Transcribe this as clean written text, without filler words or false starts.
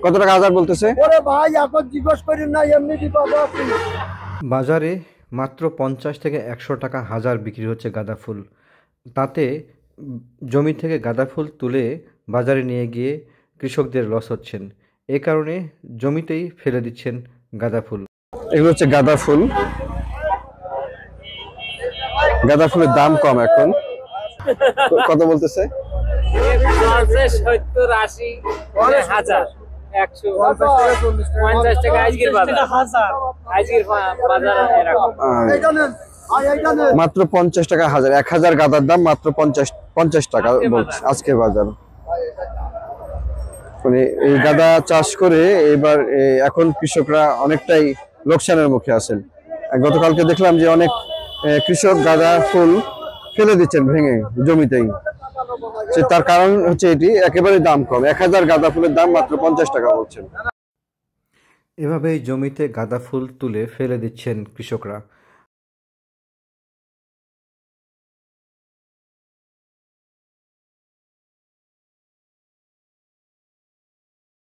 কত টাকা হাজার বলতেছে? ওরে ভাই এখন জিজ্ঞেস করেন না, এমনি বিপদ আছে। বাজারে মাত্র 50 থেকে 100 টাকা হাজার বিক্রি হচ্ছে গাঁদা ফুল। তাতে জমি থেকে গাঁদা ফুল তুলে বাজারে নিয়ে গিয়ে কৃষকদের লস হচ্ছেন। এ কারণে জমিতেই ফেলে দিচ্ছেন গাঁদা ফুল। এগুলো হচ্ছে গাঁদা ফুল। গাঁদা ফুলের দাম কম এখন। কত বলতেছে? 70, 80, 1000, 100, 50 টাকা আজকের বাজার। আজকের বাজার এরকম। মাত্র 50 টাকা হাজার। 1000 গাঁদার দাম মাত্র 50 টাকা বলছে আজকের বাজার। মানে এই গাঁদা চাষ করে এবার এখন কৃষকরা অনেকটাই লোকসানের মুখে আছেন। গতকালকে দেখলাম যে অনেক কৃষক গাঁদা ফুল ফেলে দিচ্ছেন ভেঙে জমিতেই। তার কারণ হচ্ছে এটি, একেবারে দাম কম। 1000 গাঁদা ফুলের দাম মাত্র 50 টাকা বলছেন। এভাবেই জমিতে গাঁদা ফুল তুলে ফেলে দিচ্ছেন কৃষকরা।